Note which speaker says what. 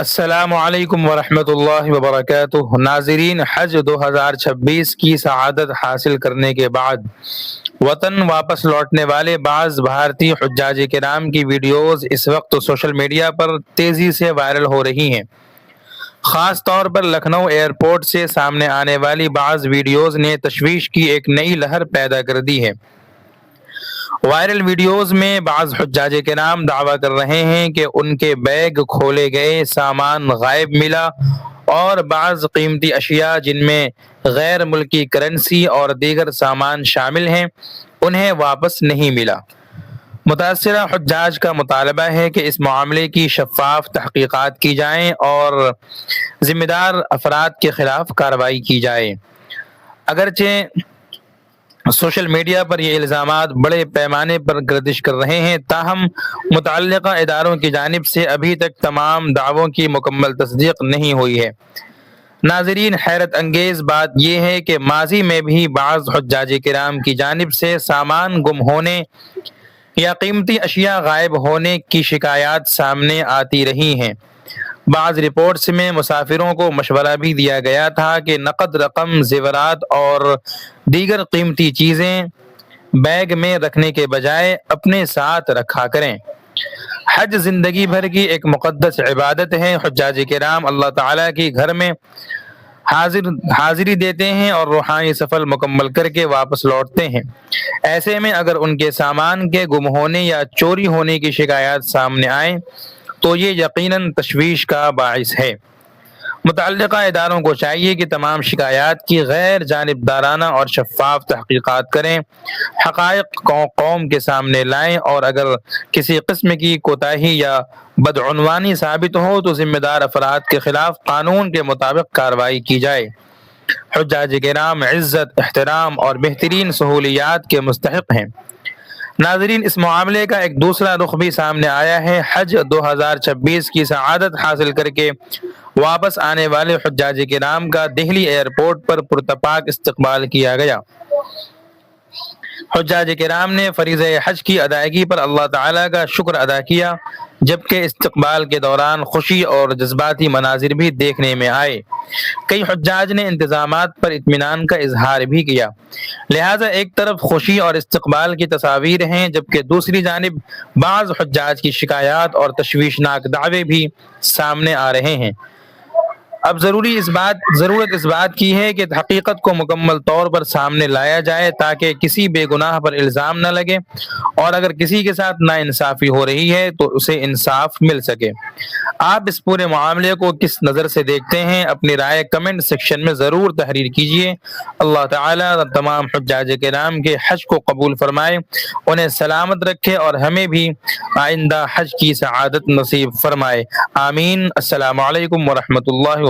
Speaker 1: السلام علیکم ورحمۃ اللہ وبرکاتہ۔ ناظرین، حج 2026 کی سعادت حاصل کرنے کے بعد وطن واپس لوٹنے والے بعض بھارتی حجاج کرام کی ویڈیوز اس وقت سوشل میڈیا پر تیزی سے وائرل ہو رہی ہیں۔ خاص طور پر لکھنؤ ایئرپورٹ سے سامنے آنے والی بعض ویڈیوز نے تشویش کی ایک نئی لہر پیدا کر دی ہے۔ وائرل ویڈیوز میں بعض حجاج کرام دعویٰ کر رہے ہیں کہ ان کے بیگ کھولے گئے، سامان غائب ملا اور بعض قیمتی اشیاء جن میں غیر ملکی کرنسی اور دیگر سامان شامل ہیں انہیں واپس نہیں ملا۔ متاثرہ حجاج کا مطالبہ ہے کہ اس معاملے کی شفاف تحقیقات کی جائیں اور ذمہ دار افراد کے خلاف کارروائی کی جائے۔ اگرچہ سوشل میڈیا پر یہ الزامات بڑے پیمانے پر گردش کر رہے ہیں، تاہم متعلقہ اداروں کی جانب سے ابھی تک تمام دعووں کی مکمل تصدیق نہیں ہوئی ہے۔ ناظرین، حیرت انگیز بات یہ ہے کہ ماضی میں بھی بعض حجاج کرام کی جانب سے سامان گم ہونے یا قیمتی اشیاء غائب ہونے کی شکایات سامنے آتی رہی ہیں۔ بعض رپورٹس میں مسافروں کو مشورہ بھی دیا گیا تھا کہ نقد رقم، زیورات اور دیگر قیمتی چیزیں بیگ میں رکھنے کے بجائے اپنے ساتھ رکھا کریں۔ حج زندگی بھر کی ایک مقدس عبادت ہے۔ حجاج کرام اللہ تعالیٰ کی گھر میں حاضری دیتے ہیں اور روحانی سفر مکمل کر کے واپس لوٹتے ہیں۔ ایسے میں اگر ان کے سامان کے گم ہونے یا چوری ہونے کی شکایات سامنے آئیں تو یہ یقیناً تشویش کا باعث ہے۔ متعلقہ اداروں کو چاہیے کہ تمام شکایات کی غیر جانبدارانہ اور شفاف تحقیقات کریں، حقائق قوم کے سامنے لائیں اور اگر کسی قسم کی کوتاہی یا بدعنوانی ثابت ہو تو ذمہ دار افراد کے خلاف قانون کے مطابق کارروائی کی جائے۔ حجاج کرام عزت، احترام اور بہترین سہولیات کے مستحق ہیں۔ ناظرین، اس معاملے کا ایک دوسرا رخ بھی سامنے آیا ہے۔ حج 2026 کی سعادت حاصل کر کے واپس آنے والے حجاج کرام کا دہلی ایئرپورٹ پر پرتپاک استقبال کیا گیا۔ حجاج کرام نے فریضہ حج کی ادائیگی پر اللہ تعالیٰ کا شکر ادا کیا، جبکہ استقبال کے دوران خوشی اور جذباتی مناظر بھی دیکھنے میں آئے۔ کئی حجاج نے انتظامات پر اطمینان کا اظہار بھی کیا، لہذا ایک طرف خوشی اور استقبال کی تصاویر ہیں، جبکہ دوسری جانب بعض حجاج کی شکایات اور تشویشناک دعوے بھی سامنے آ رہے ہیں۔ اب ضرورت اس بات کی ہے کہ حقیقت کو مکمل طور پر سامنے لایا جائے تاکہ کسی بے گناہ پر الزام نہ لگے اور اگر کسی کے ساتھ ناانصافی ہو رہی ہے تو اسے انصاف مل سکے۔ آپ اس پورے معاملے کو کس نظر سے دیکھتے ہیں؟ اپنی رائے کمنٹ سیکشن میں ضرور تحریر کیجیے۔ اللہ تعالیٰ تمام حجاج کرام کے حج کو قبول فرمائے، انہیں سلامت رکھے اور ہمیں بھی آئندہ حج کی سعادت نصیب فرمائے۔ آمین۔ السلام علیکم ورحمۃ اللہ